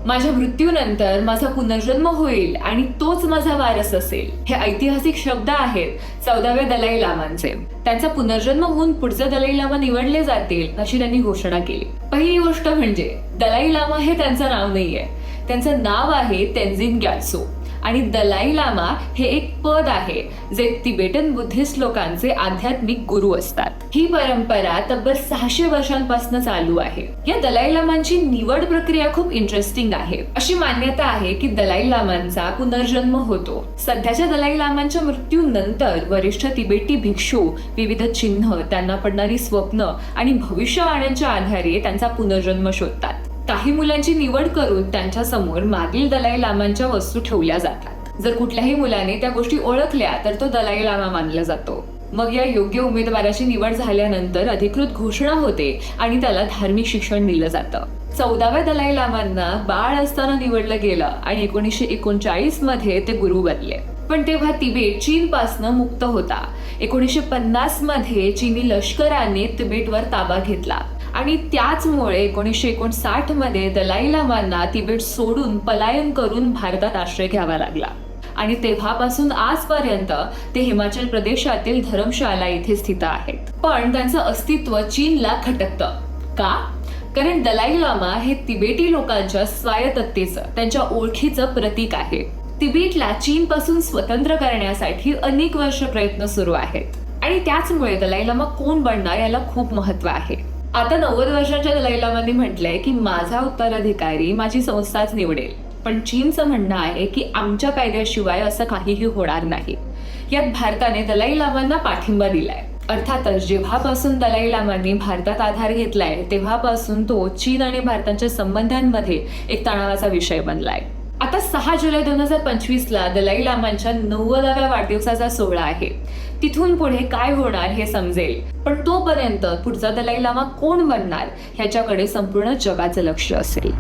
माझ्या मृत्यूनंतर माझा पुनर्जन्म होईल आणि तोच माझा वारस असेल. हे ऐतिहासिक शब्द आहेत 14व्या दलाई लामांचे. त्यांचा पुनर्जन्म होऊन पुढचे दलाई लामा निवडले जातील अशी त्यांनी घोषणा केली. पहिली गोष्ट म्हणजे दलाई लामा हे त्यांचं नाव नाहीये, त्यांचं नाव आहे तेन्झिन ग्यात्सो आणि दलाई लामा हे एक पद आहे जे तिबेटन बुद्धिस्ट लोकांचे आध्यात्मिक गुरु असतात. ही परंपरा तब्बल 600 वर्षांपासून चालू आहे. या दलाई लामांची निवड प्रक्रिया खूप इंटरेस्टिंग आहे. अशी मान्यता आहे की दलाई लामांचा पुनर्जन्म होतो. सध्याच्या दलाई लामांच्या मृत्यूनंतर वरिष्ठ तिबेटी भिक्षू विविध चिन्ह, त्यांना पडणारी स्वप्न आणि भविष्यवाण्यांच्या आधारे त्यांचा पुनर्जन्म शोधतात. काही मुलांची निवड करून त्यांच्या समोर मागील दलाई लामांच्या वस्तू ठेवल्या जातात. जर कुठल्याही मुलाने त्या गोष्टी ओळखल्या तर तो दलाई लामा मानला जातो. मग या योग्य उमेदवाराची निवड झाल्यानंतर अधिकृत घोषणा होते आणि त्याला धार्मिक शिक्षण दिलं जातं. 14व्या दलाई लामांना बाळ असताना निवडलं गेलं आणि 1939 मध्ये ते गुरु बनले. पण तेव्हा तिबेट चीन पासनं मुक्त होता. 1950 मध्ये चीनी लष्कराने तिबेटवर ताबा घेतला आणि त्याचमुळे 1959 मध्ये दलाई लामांना तिबेट सोडून पलायन करून भारतात आश्रय घ्यावा लागला आणि तेव्हापासून आजपर्यंत ते हिमाचल प्रदेशातील धर्मशाला इथे स्थित आहेत. पण त्यांचं अस्तित्व चीनला खटकतं. का? कारण दलाई लामा हे तिबेटी लोकांच्या स्वायत्ततेचं, त्यांच्या ओळखीचं प्रतीक आहे. तिबेटला चीन पासून स्वतंत्र करण्यासाठी अनेक वर्ष प्रयत्न सुरू आहेत आणि त्याचमुळे दलाई लामा कोण बनणार याला खूप महत्व आहे. आता 90 वर्षांच्या दलाई लामांनी म्हटलंय की माझा उत्तराधिकारी माझी संस्थाच निवडेल. पण चीनचं म्हणणं आहे की आमच्या कायद्याशिवाय असं काहीही होणार नाही. यात भारताने दलाई लामांना पाठिंबा दिलाय. अर्थातच जेव्हापासून दलाई लामांनी भारतात आधार घेतलाय तेव्हापासून तो चीन आणि भारताच्या संबंधांमध्ये एक तणावाचा विषय बनलाय. आता 6 जुलै 2025ला दलाई लामांच्या 90व्या वाढदिवसाचा सोहळा आहे. तिथून पुढे काय होणार हे समजेल. पण तोपर्यंत पुढचा दलाई लामा कोण बनणार ह्याच्याकडे संपूर्ण जगाचं लक्ष असेल.